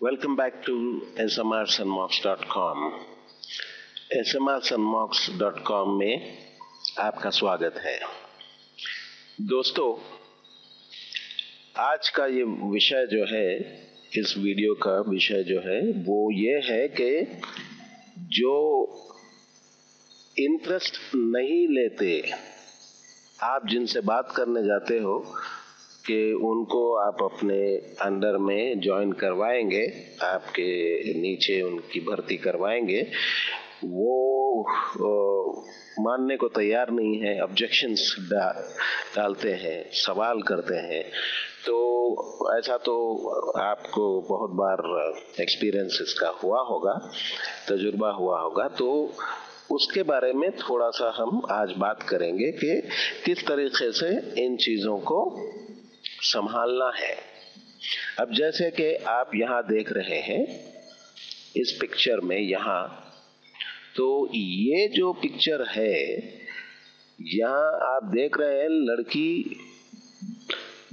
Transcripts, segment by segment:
Welcome back to smrsunmocks.com. smrsunmocks.com में आपका स्वागत है। दोस्तों, आज का ये विषय जो है, इस वीडियो का विषय जो है वो ये है कि जो इंटरेस्ट नहीं लेते, आप जिनसे बात करने जाते हो कि उनको आप अपने अंडर में ज्वाइन करवाएंगे, आपके नीचे उनकी भर्ती करवाएंगे, वो मानने को तैयार नहीं है, ऑब्जेक्शंस डालते हैं, सवाल करते हैं। तो ऐसा तो आपको बहुत बार एक्सपीरियंस इसका हुआ होगा, तजुर्बा हुआ होगा। तो उसके बारे में थोड़ा सा हम आज बात करेंगे कि किस तरीके से इन चीज़ों को संभालना है। अब जैसे कि आप यहाँ देख रहे हैं इस पिक्चर में, यहाँ तो ये जो पिक्चर है, यहाँ आप देख रहे हैं लड़की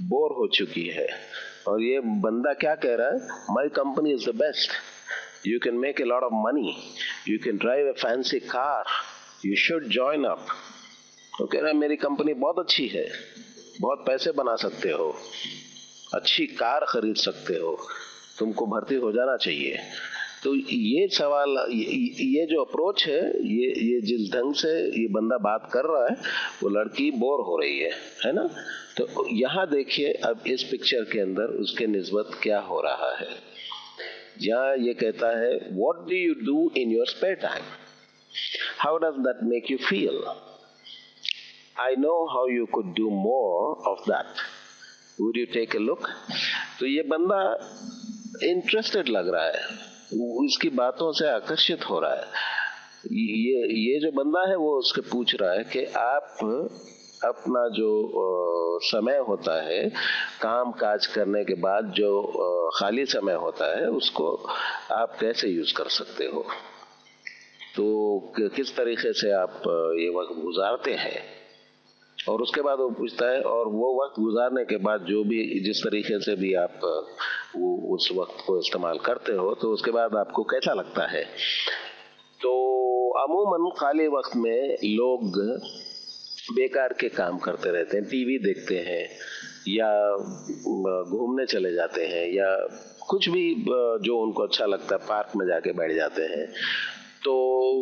बोर हो चुकी है और ये बंदा क्या कह रहा है, my company is the best, you can make a lot of money, you can drive A fancy car, you should join up. तो कह रहा है मेरी कंपनी बहुत अच्छी है, बहुत पैसे बना सकते हो, अच्छी कार खरीद सकते हो, तुमको भर्ती हो जाना चाहिए। तो ये सवाल, ये जो अप्रोच है, ये जिस ढंग से ये बंदा बात कर रहा है, वो लड़की बोर हो रही है ना। तो यहाँ देखिए, अब इस पिक्चर के अंदर उसके निस्बत क्या हो रहा है। यहाँ ये कहता है, what do you do in your spare time, how does that make you feel, I know how you could do more of that. Would you take a look? तो ये बंदा इंटरेस्टेड लग रहा है, इसकी बातों से आकर्षित हो रहा है। ये जो बंदा है वो उसके पूछ रहा है कि आप अपना जो समय होता है, काम काज करने के बाद जो खाली समय होता है, उसको आप कैसे यूज कर सकते हो, तो किस तरीके से आप ये वक्त गुजारते हैं। और उसके बाद वो पूछता है, और वो वक्त गुजारने के बाद जो भी, जिस तरीके से भी आप वो उस वक्त को इस्तेमाल करते हो, तो उसके बाद आपको कैसा लगता है। तो अमूमन खाली वक्त में लोग बेकार के काम करते रहते हैं, टीवी देखते हैं या घूमने चले जाते हैं या कुछ भी जो उनको अच्छा लगता है, पार्क में जाके बैठ जाते हैं। तो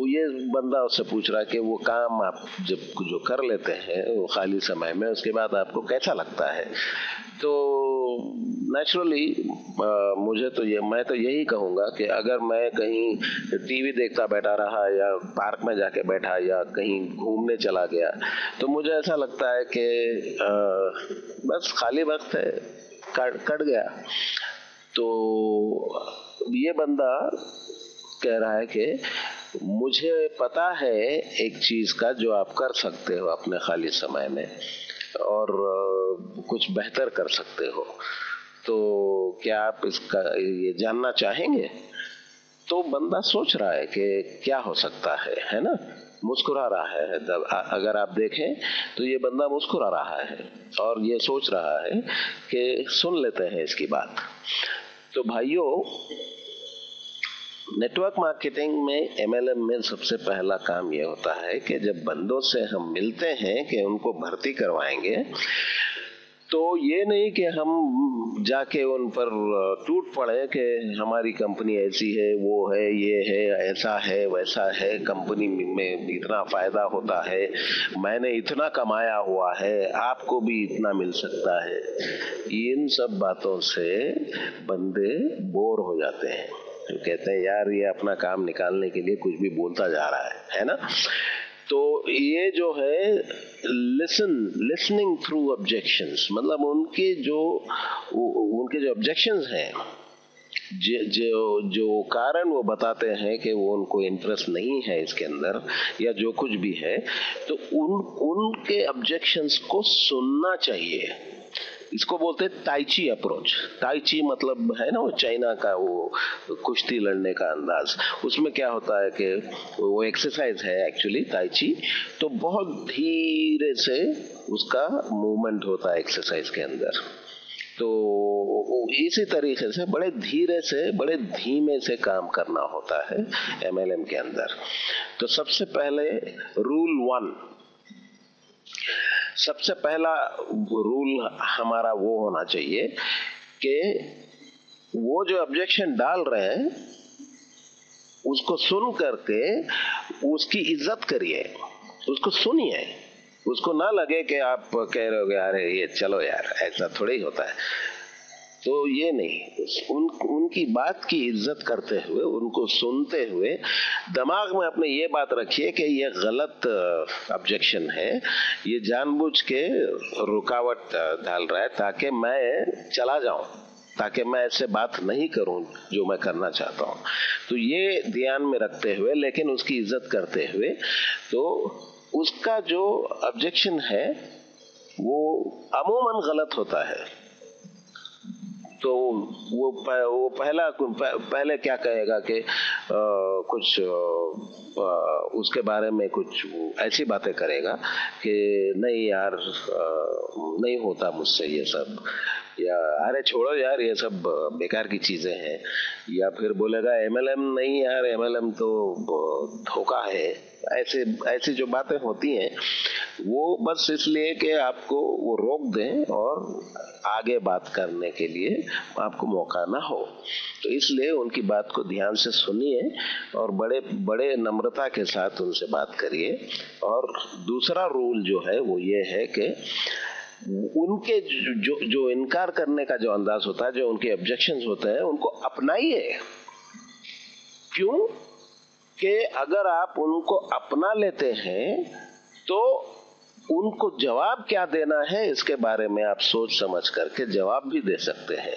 ये बंदा उससे पूछ रहा है कि वो काम आप जब जो कर लेते हैं वो खाली समय में, उसके बाद आपको कैसा लगता है। तो नेचुरली मैं तो यही कहूँगा कि अगर मैं कहीं टीवी देखता बैठा रहा या पार्क में जाके बैठा या कहीं घूमने चला गया, तो मुझे ऐसा लगता है कि बस खाली वक्त है, कट गया। तो ये बंदा कह रहा है कि मुझे पता है एक चीज का जो आप कर सकते हो अपने खाली समय में और कुछ बेहतर कर सकते हो, तो क्या आप इसका ये जानना चाहेंगे। तो बंदा सोच रहा है कि क्या हो सकता है ना, मुस्कुरा रहा है। अगर आप देखें तो ये बंदा मुस्कुरा रहा है और ये सोच रहा है कि सुन लेते हैं इसकी बात। तो भाइयों, नेटवर्क मार्केटिंग में, MLM में सबसे पहला काम यह होता है कि जब बंदों से हम मिलते हैं कि उनको भर्ती करवाएंगे, तो ये नहीं कि हम जाके उन पर टूट पड़े कि हमारी कंपनी ऐसी है, वो है, ये है, ऐसा है, वैसा है, कंपनी में इतना फायदा होता है, मैंने इतना कमाया हुआ है, आपको भी इतना मिल सकता है। इन सब बातों से बंदे बोर हो जाते हैं, तो कहते हैं यार ये अपना काम निकालने के लिए कुछ भी बोलता जा रहा है ना। तो ये जो है लिसनिंग थ्रू ऑब्जेक्शंस, मतलब उनके जो ऑब्जेक्शंस हैं, जो कारण वो बताते हैं कि वो उनको इंटरेस्ट नहीं है इसके अंदर या जो कुछ भी है, तो उनके ऑब्जेक्शंस को सुनना चाहिए। इसको बोलते हैं ताइची अप्रोच। ताइची मतलब है ना वो चाइना का वो कुश्ती लड़ने का अंदाज। उसमें क्या होता है कि वो एक्सरसाइज है एक्चुअली ताइची, तो बहुत धीरे से उसका मूवमेंट होता है एक्सरसाइज के अंदर। तो इसी तरीके से बड़े धीरे से, बड़े धीमे से काम करना होता है MLM के अंदर। तो सबसे पहले रूल 1, सबसे पहला रूल हमारा वो होना चाहिए कि वो जो ऑब्जेक्शन डाल रहे हैं उसको सुन करके उसकी इज्जत करिए, उसको सुनिए। उसको ना लगे कि आप कह रहे हो अरे ये चलो यार, ऐसा थोड़ा ही होता है। तो ये नहीं, उनकी बात की इज्जत करते हुए, उनको सुनते हुए दिमाग में अपने ये बात रखिए कि ये गलत ऑब्जेक्शन है, ये जानबूझ के रुकावट डाल रहा है ताकि मैं चला जाऊं, ताकि मैं ऐसे बात नहीं करूं जो मैं करना चाहता हूं। तो ये ध्यान में रखते हुए, लेकिन उसकी इज्जत करते हुए, तो उसका जो ऑब्जेक्शन है वो अमूमन गलत होता है। तो वो पहले क्या कहेगा कि कुछ उसके बारे में कुछ ऐसी बातें करेगा कि नहीं यार, नहीं होता मुझसे ये सब, या अरे छोड़ो यार ये सब बेकार की चीजें हैं, या फिर बोलेगा MLM नहीं यार, MLM तो धोखा है। ऐसी जो बातें होती हैं वो बस इसलिए कि आपको वो रोक दें और आगे बात करने के लिए आपको मौका ना हो। तो इसलिए उनकी बात को ध्यान से सुनिए और बड़े बड़े नम्रता के साथ उनसे बात करिए। और दूसरा रूल जो है वो ये है कि उनके जो इनकार करने का जो अंदाज होता है, जो उनके ऑब्जेक्शंस होते हैं, उनको अपनाइए। क्यों? कि अगर आप उनको अपना लेते हैं तो उनको जवाब क्या देना है इसके बारे में आप सोच समझ करके जवाब भी दे सकते हैं।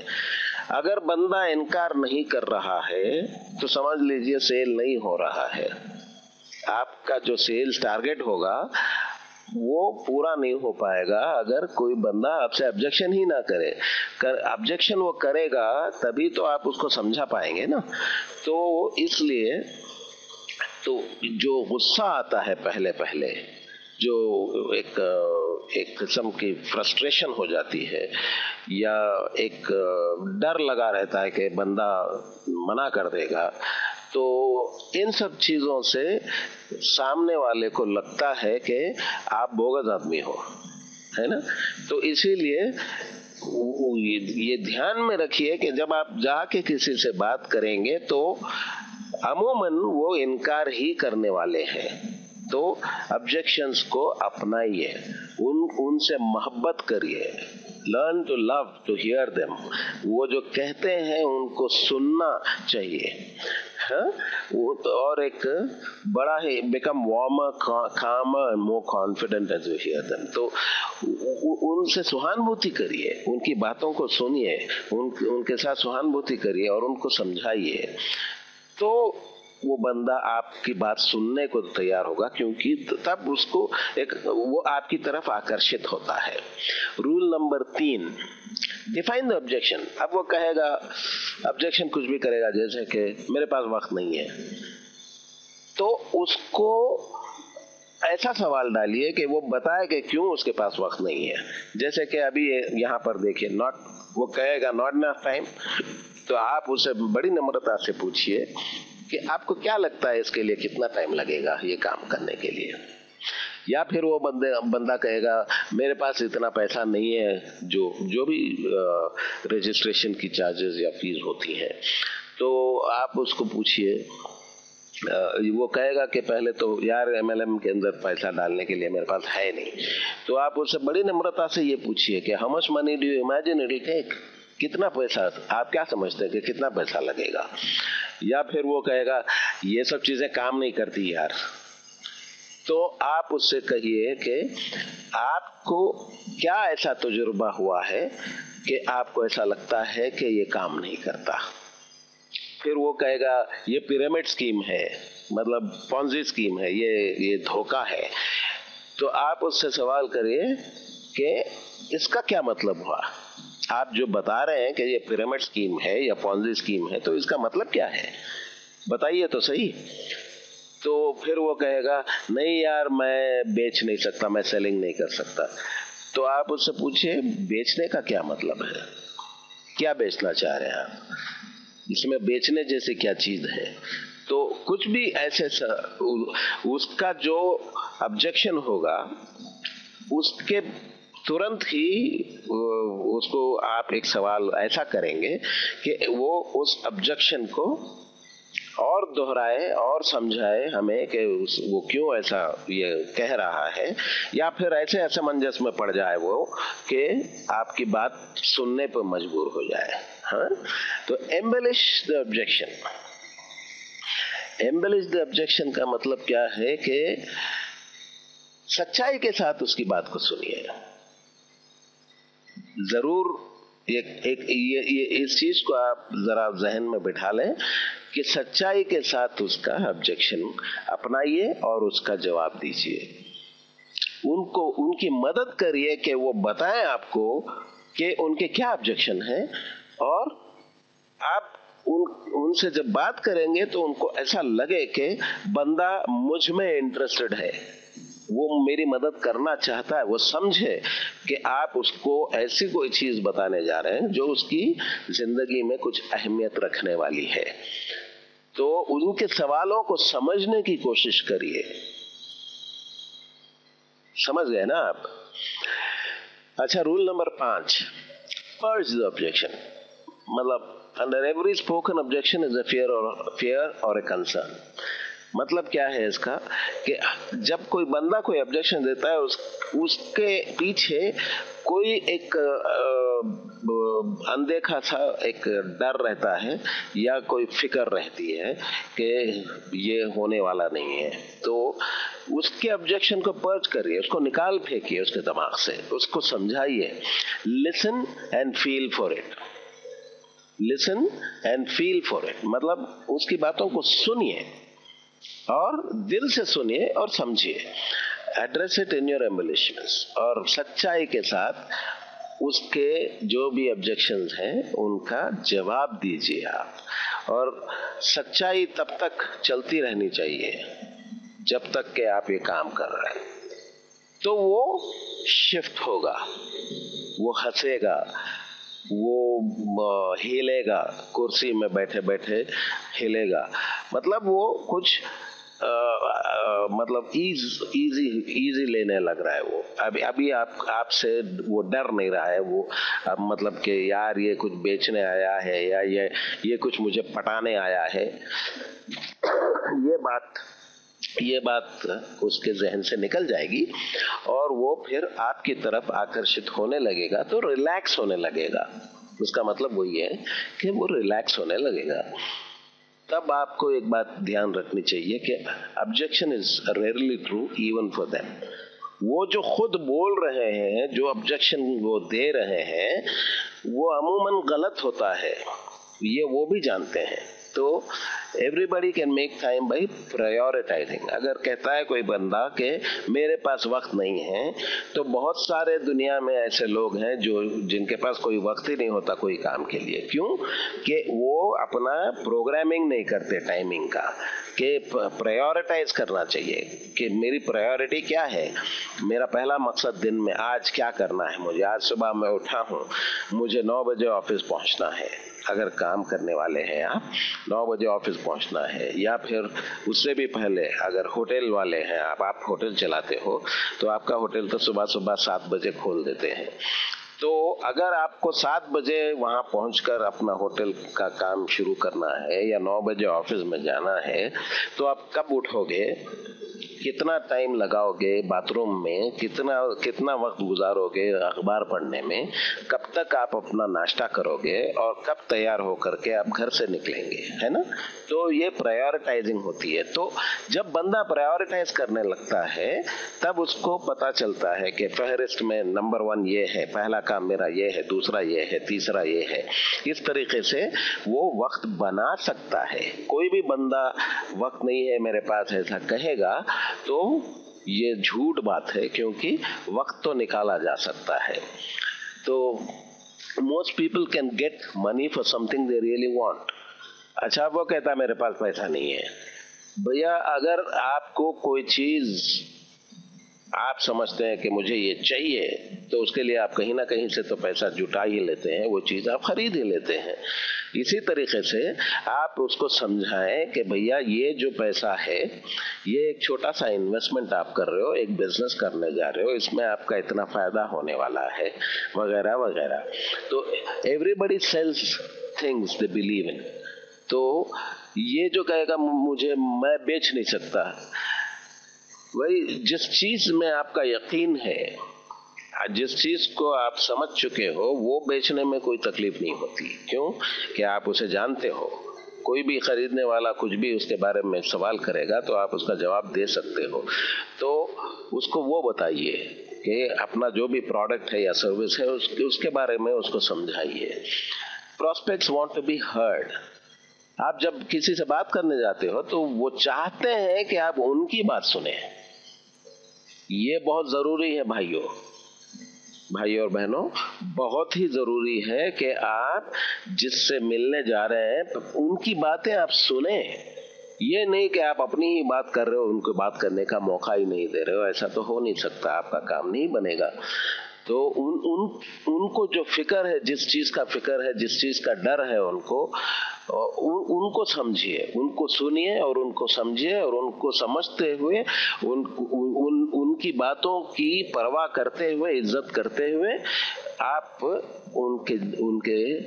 अगर बंदा इनकार नहीं कर रहा है तो समझ लीजिए सेल नहीं हो रहा है। आपका जो सेल्स टारगेट होगा वो पूरा नहीं हो पाएगा अगर कोई बंदा आपसे ऑब्जेक्शन ही ना करे। ऑब्जेक्शन वो करेगा तभी तो आप उसको समझा पाएंगे ना। तो इसलिए तो जो गुस्सा आता है पहले पहले, जो एक किस्म की फ्रस्ट्रेशन हो जाती है, या एक डर लगा रहता है कि बंदा मना कर देगा, तो इन सब चीजों से सामने वाले को लगता है कि आप बोगस आदमी हो, है ना। तो इसीलिए ये ध्यान में रखिए कि जब आप जाके किसी से बात करेंगे तो अमूमन वो इनकार ही करने वाले हैं। तो ऑब्जेक्शंस को अपनाइए, उनसे मोहब्बत करिए, learn to love to hear them. वो जो कहते हैं उनको सुनना चाहिए, हाँ? वो तो और एक बड़ा he become warmer, calmer and more confident as you hear them। तो उनसे सहानुभूति करिए, उनकी बातों को सुनिए, उनके साथ सहानुभूति करिए और उनको समझाइए। तो वो बंदा आपकी बात सुनने को तैयार होगा, क्योंकि तब उसको वो आपकी तरफ आकर्षित होता है। Rule number 3, define the objection. अब वो कहेगा, ऑब्जेक्शन कुछ भी करेगा, जैसे कि मेरे पास वक्त नहीं है, तो उसको ऐसा सवाल डालिए कि वो बताए कि क्यों उसके पास वक्त नहीं है। जैसे कि अभी यहाँ पर देखिए, वो कहेगा नॉट इनफ टाइम, तो आप उसे बड़ी नम्रता से पूछिए कि आपको क्या लगता है इसके लिए कितना टाइम लगेगा ये काम करने के लिए। या फिर वो बंदा कहेगा मेरे पास इतना पैसा नहीं है, जो भी रजिस्ट्रेशन की चार्जेस या फीस होती है। तो आप उसको पूछिए, वो कहेगा कि पहले तो यार MLM के अंदर पैसा डालने के लिए मेरे पास है नहीं। तो आप उससे बड़ी नम्रता से ये पूछिए कि how much money do you imagine it will take, कितना पैसा आप क्या समझते हैं कि कितना पैसा लगेगा। या फिर वो कहेगा ये सब चीजें काम नहीं करती यार, तो आप उससे कहिए कि आपको क्या ऐसा तजुर्बा हुआ है कि आपको ऐसा लगता है कि ये काम नहीं करता। फिर वो कहेगा ये पिरामिड स्कीम है, मतलब पॉन्जी स्कीम है, ये धोखा है। तो आप उससे सवाल करिए कि इसका क्या मतलब हुआ, आप जो बता रहे हैं कि ये पिरामिड स्कीम है या पॉन्जी स्कीम है, तो इसका मतलब क्या है, बताइए तो सही। तो फिर वो कहेगा नहीं यार मैं बेच नहीं सकता, मैं सेलिंग नहीं कर सकता। तो आप उससे पूछिए बेचने का क्या मतलब है। क्या बेचना चाह रहे हैं आप, इसमें बेचने जैसे क्या चीज है। तो कुछ भी ऐसे उसका जो ऑब्जेक्शन होगा उसके तुरंत ही उसको आप एक सवाल ऐसा करेंगे कि वो उस ऑब्जेक्शन को और दोहराए और समझाए हमें कि वो क्यों ऐसा ये कह रहा है, या फिर ऐसे असमंजस में पड़ जाए वो कि आपकी बात सुनने पर मजबूर हो जाए। हाँ, तो embellish the objection. Embellish the objection का मतलब क्या है कि सच्चाई के साथ उसकी बात को सुनिए। जरूर ये इस चीज को आप जरा जहन में बिठा लें कि सच्चाई के साथ उसका ऑब्जेक्शन अपनाइए और उसका जवाब दीजिए। उनको उनकी मदद करिए कि वो बताएं आपको कि उनके क्या ऑब्जेक्शन है, और आप उनसे जब बात करेंगे तो उनको ऐसा लगे कि बंदा मुझ में इंटरेस्टेड है, वो मेरी मदद करना चाहता है, वो समझे कि आप उसको ऐसी कोई चीज बताने जा रहे हैं जो उसकी जिंदगी में कुछ अहमियत रखने वाली है। तो उनके सवालों को समझने की कोशिश करिए। समझ गए ना आप? अच्छा, rule number 5, purge the objection. मतलब under every spoken objection is a fear और ए कंसर्न। मतलब क्या है इसका कि जब कोई बंदा कोई ऑब्जेक्शन देता है उसके पीछे कोई एक अनदेखा सा एक डर रहता है या कोई फिक्र रहती है कि ये होने वाला नहीं है। तो उसके ऑब्जेक्शन को पर्ज करिए, उसको निकाल फेंकिए उसके दिमाग से, उसको समझाइए। Listen and feel for it. Listen and feel for it मतलब उसकी बातों को सुनिए और दिल से सुनिए और समझिए। एड्रेस इट इन योर एम्बिलिशमेंट्स, और सच्चाई के साथ उसके जो भी ऑब्जेक्शंस हैं उनका जवाब दीजिए आप। और सच्चाई तब तक चलती रहनी चाहिए जब तक कि आप ये काम कर रहे हैं। तो वो शिफ्ट होगा, वो हंसेगा, वो हिलेगा, कुर्सी में बैठे बैठे हिलेगा। मतलब वो कुछ मतलब इजी लेने लग रहा है वो। अभी आपसे वो डर नहीं रहा है वो। अब मतलब कि यार ये कुछ बेचने आया है या ये कुछ मुझे पटाने आया है, ये बात उसके जहन से निकल जाएगी और वो फिर आपकी तरफ आकर्षित होने लगेगा, तो रिलैक्स होने लगेगा। उसका मतलब वही है कि वो रिलैक्स होने लगेगा। तब आपको एक बात ध्यान रखनी चाहिए कि objection is rarely true even for them. वो जो खुद बोल रहे हैं, जो ऑब्जेक्शन वो दे रहे हैं, वो अमूमन गलत होता है, ये वो भी जानते हैं। तो everybody can make time by prioritising. अगर कहता है कोई बंदा कि मेरे पास वक्त नहीं है, तो बहुत सारे दुनिया में ऐसे लोग हैं जो जिनके पास कोई वक्त ही नहीं होता कोई काम के लिए। क्यों? कि वो अपना प्रोग्रामिंग नहीं करते टाइमिंग का, कि प्रायोरिटाइज करना चाहिए कि मेरी प्रायोरिटी क्या है। मेरा पहला मकसद दिन में आज क्या करना है मुझे। आज सुबह मैं उठा हूँ, मुझे 9 बजे ऑफिस पहुँचना है। अगर काम करने वाले हैं आप, 9 बजे ऑफिस पहुंचना है, या फिर उससे भी पहले अगर होटल वाले हैं आप होटल चलाते हो तो आपका होटल तो सुबह 7 बजे खोल देते हैं। तो अगर आपको 7 बजे वहां पहुंचकर अपना होटल का काम शुरू करना है या 9 बजे ऑफिस में जाना है, तो आप कब उठोगे, कितना टाइम लगाओगे बाथरूम में, कितना वक्त गुजारोगे अखबार पढ़ने में, कब तक आप अपना नाश्ता करोगे और कब तैयार होकर के आप घर से निकलेंगे, है ना? तो ये प्रायोरिटाइजिंग होती है। तो जब बंदा प्रायोरिटाइज करने लगता है तब उसको पता चलता है कि फहरिस्त में नंबर 1 ये है, पहला काम मेरा ये है, दूसरा ये है, तीसरा ये है। इस तरीके से वो वक्त बना सकता है। कोई भी बंदा वक्त नहीं है मेरे पास ऐसा कहेगा तो ये झूठ बात है, क्योंकि वक्त तो निकाला जा सकता है। तो most people can get money for something they really want। अच्छा, वो कहता मेरे पास पैसा नहीं है। भैया, अगर आपको कोई चीज आप समझते हैं कि मुझे ये चाहिए, तो उसके लिए आप कहीं ना कहीं से तो पैसा जुटा ही लेते हैं, वो चीज आप खरीद ही लेते हैं। इसी तरीके से आप उसको समझाएं कि भैया ये जो पैसा है, ये एक छोटा सा इन्वेस्टमेंट आप कर रहे हो, एक बिजनेस करने जा रहे हो, इसमें आपका इतना फायदा होने वाला है, वगैरह वगैरह। तो everybody sells things they believe in. तो ये जो कहेगा मुझे, मैं बेच नहीं सकता, वही जिस चीज में आपका यकीन है, जिस चीज को आप समझ चुके हो, वो बेचने में कोई तकलीफ नहीं होती। क्यों? कि आप उसे जानते हो। कोई भी खरीदने वाला कुछ भी उसके बारे में सवाल करेगा तो आप उसका जवाब दे सकते हो। तो उसको वो बताइए कि अपना जो भी प्रोडक्ट है या सर्विस है उसके बारे में उसको समझाइए। Prospects want to be heard. आप जब किसी से बात करने जाते हो तो वो चाहते हैं कि आप उनकी बात सुने। ये बहुत जरूरी है भाइयों और बहनों, बहुत ही जरूरी है कि आप जिससे मिलने जा रहे हैं उनकी बातें आप सुने। ये नहीं कि आप अपनी ही बात कर रहे हो, उनको बात करने का मौका ही नहीं दे रहे हो। ऐसा तो हो नहीं सकता, आपका काम नहीं बनेगा। तो उनको जो फिक्र है, जिस चीज का फिक्र है, जिस चीज का डर है उनको समझिए, उनको सुनिए और उनको समझिए, और उनको समझते हुए उनकी बातों की परवाह करते हुए, इज्जत करते हुए आप उनके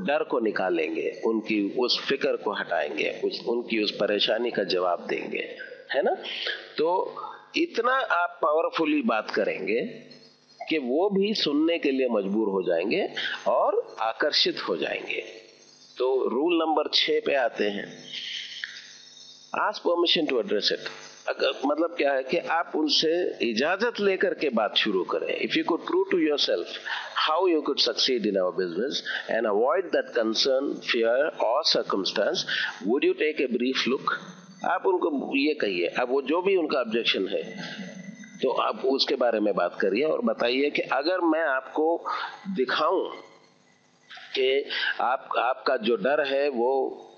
डर को निकालेंगे, उनकी उस फिक्र को हटाएंगे, उनकी उस परेशानी का जवाब देंगे, है ना। तो इतना आप पावरफुली बात करेंगे कि वो भी सुनने के लिए मजबूर हो जाएंगे और आकर्षित हो जाएंगे। तो रूल नंबर 6 पे आते हैं, ask permission to address it. मतलब क्या है कि आप उनसे इजाजत लेकर के बात शुरू करें। If you could prove to yourself how you could succeed in our business and avoid that concern, fear और circumstance, would you take a brief look. आप उनको ये कहिए, अब वो जो भी उनका ऑब्जेक्शन है तो आप उसके बारे में बात करिए और बताइए कि अगर मैं आपको दिखाऊं कि आपका जो डर है वो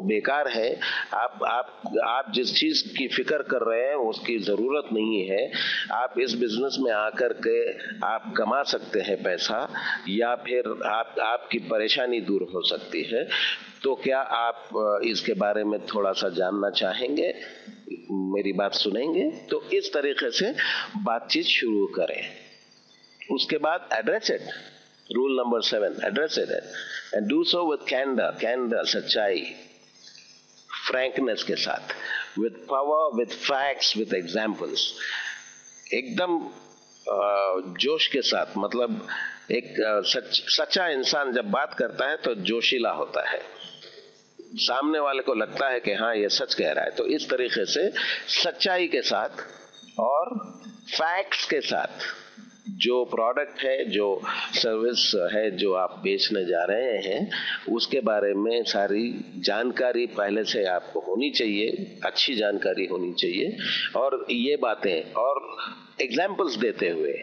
बेकार है, आप जिस चीज की फिक्र कर रहे हैं उसकी जरूरत नहीं है, आप इस बिजनेस में आकर के आप कमा सकते हैं पैसा, या फिर आपकी परेशानी दूर हो सकती है, तो क्या आप इसके बारे में थोड़ा सा जानना चाहेंगे, मेरी बात सुनेंगे। तो इस तरीके से बातचीत शुरू करें। उसके बाद address it. Rule number 7, address it and do so with candour, सच्चाई, फ्रैंकनेस के साथ, with power, with facts, with examples, एकदम जोश के साथ। मतलब एक सच्चा इंसान जब बात करता है तो जोशीला होता है, सामने वाले को लगता है कि हाँ ये सच कह रहा है। तो इस तरीके से सच्चाई के साथ और फैक्ट्स के साथ, जो प्रोडक्ट है, जो सर्विस है, जो आप बेचने जा रहे हैं, उसके बारे में सारी जानकारी पहले से आपको होनी चाहिए, अच्छी जानकारी होनी चाहिए। और ये बातें और एग्जाम्पल्स देते हुए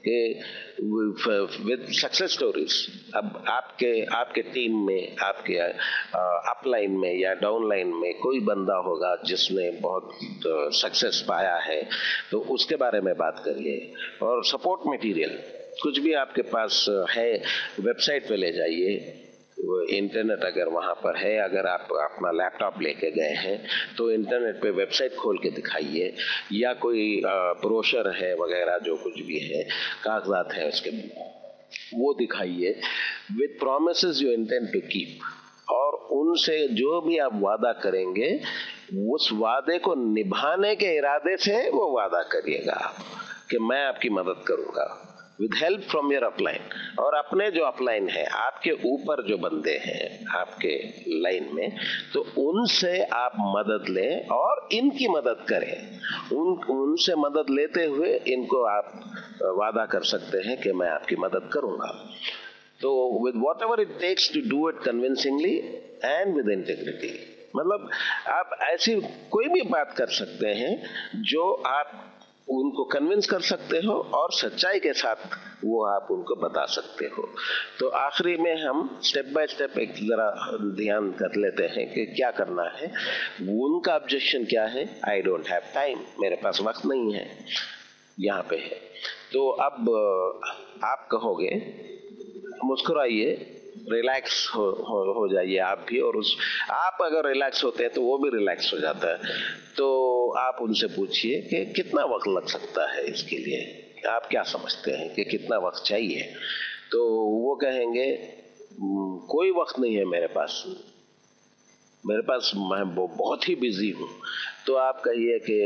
कि विद सक्सेस स्टोरीज। अब आपके टीम में, आपके अपलाइन में या डाउनलाइन में कोई बंदा होगा जिसने बहुत सक्सेस पाया है, तो उसके बारे में बात करिए। और सपोर्ट मटेरियल कुछ भी आपके पास है, वेबसाइट पे ले जाइए। इंटरनेट अगर वहां पर है, अगर आप अपना लैपटॉप लेके गए हैं तो इंटरनेट पे वेबसाइट खोल के दिखाइए, या कोई ब्रोशर है वगैरह, जो कुछ भी है, कागजात है उसके, वो दिखाइए। With promises you intend to keep, और उनसे जो भी आप वादा करेंगे उस वादे को निभाने के इरादे से वो वादा करिएगा कि मैं आपकी मदद करूंगा। With help from your upline, और अपने जो अपलाइन है, आपके ऊपर जो बंदे हैं आपके लाइन में, तो उनसे आप मदद लें और इनकी मदद करें। उनसे मदद लेते हुए इनको आप वादा कर सकते हैं कि मैं आपकी मदद करूंगा। तो with whatever it takes to do it convincingly and with integrity. मतलब आप ऐसी कोई भी बात कर सकते हैं जो आप उनको कन्विंस कर सकते हो और सच्चाई के साथ वो आप उनको बता सकते हो। तो आखिरी में हम स्टेप बाय स्टेप एक जरा ध्यान कर लेते हैं कि क्या करना है। उनका ऑब्जेक्शन क्या है? आई डोंट हैव टाइम, मेरे पास वक्त नहीं है, यहाँ पे है। तो अब आप कहोगे मुस्कुराइए, रिलैक्स हो जाइए आप भी, और आप अगर रिलैक्स होते हैं तो वो भी रिलैक्स हो जाता है। तो आप उनसे पूछिए कि कितना वक्त लग सकता है इसके लिए, आप क्या समझते हैं कि कितना वक्त चाहिए? तो वो कहेंगे कोई वक्त नहीं है मेरे पास, मैं बहुत ही बिजी हूँ। तो आप कहिए कि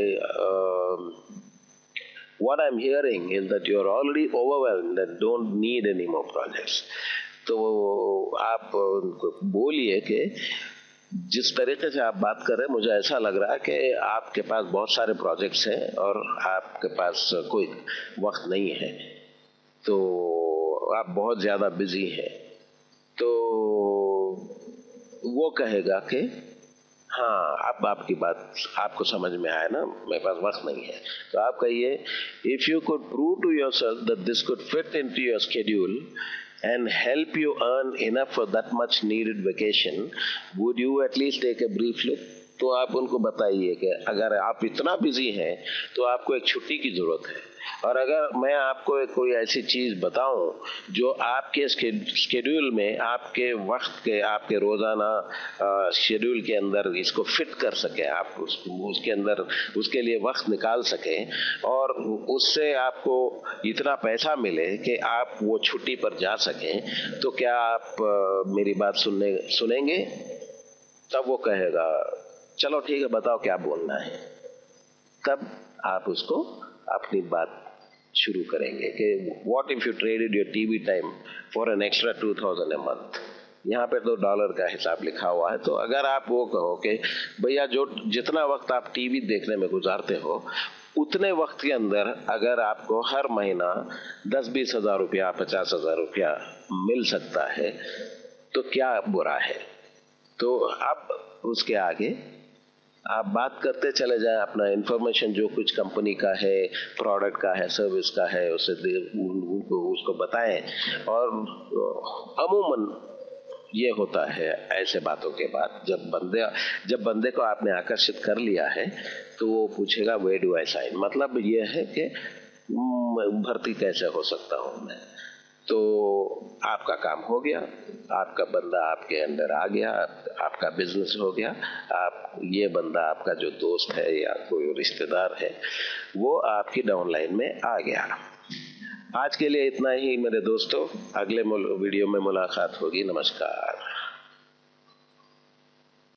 what I'm hearing is that you are already overwhelmed and don't need any more projects. तो आप उनको बोलिए कि जिस तरीके से आप बात कर रहे हैं मुझे ऐसा लग रहा है कि आपके पास बहुत सारे प्रोजेक्ट्स हैं और आपके पास कोई वक्त नहीं है, तो आप बहुत ज़्यादा बिजी हैं। तो वो कहेगा कि हाँ, अब आपकी बात आपको समझ में आया ना, मेरे पास वक्त नहीं है। तो आप कहिए if you could prove to yourself that this could fit into your schedule and help you earn enough for that much needed vacation, would you at least take a brief look? तो आप उनको बताइए कि अगर आप इतना busy हैं तो आपको एक छुट्टी की जरूरत है, और अगर मैं आपको कोई ऐसी चीज बताऊं जो आपके शेड्यूल में, आपके वक्त के, आपके रोजाना शेड्यूल के अंदर इसको फिट कर सके, आप उसके अंदर उसके लिए वक्त निकाल सके और उससे आपको इतना पैसा मिले कि आप वो छुट्टी पर जा सकें, तो क्या आप मेरी बात सुनेंगे? तब वो कहेगा चलो ठीक है, बताओ क्या बोलना है। तब आप उसको अपनी बात शुरू करेंगे कि what if you traded your TV time for an extra 2000 a month। यहाँ पे तो डॉलर का हिसाब लिखा हुआ है। तो अगर आप वो कहो कि भैया जितना वक्त आप टीवी देखने में गुजारते हो उतने वक्त के अंदर अगर आपको हर महीना 10-20 हजार रुपया, 50 हजार रुपया मिल सकता है तो क्या बुरा है। तो अब उसके आगे आप बात करते चले जाएं, अपना इंफॉर्मेशन जो कुछ कंपनी का है, प्रोडक्ट का है, सर्विस का है, उसको बताएं। और अमूमन ये होता है ऐसे बातों के बाद, जब बंदे को आपने आकर्षित कर लिया है तो वो पूछेगा वेयर डू आई साइन, मतलब ये है कि भर्ती कैसे हो सकता हूं मैं। तो आपका काम हो गया, आपका बंदा आपके अंदर आ गया, आपका बिजनेस हो गया। ये बंदा आपका जो दोस्त है या कोई रिश्तेदार है वो आपकी डाउनलाइन में आ गया। आज के लिए इतना ही मेरे दोस्तों, अगले वीडियो में मुलाकात होगी। नमस्कार।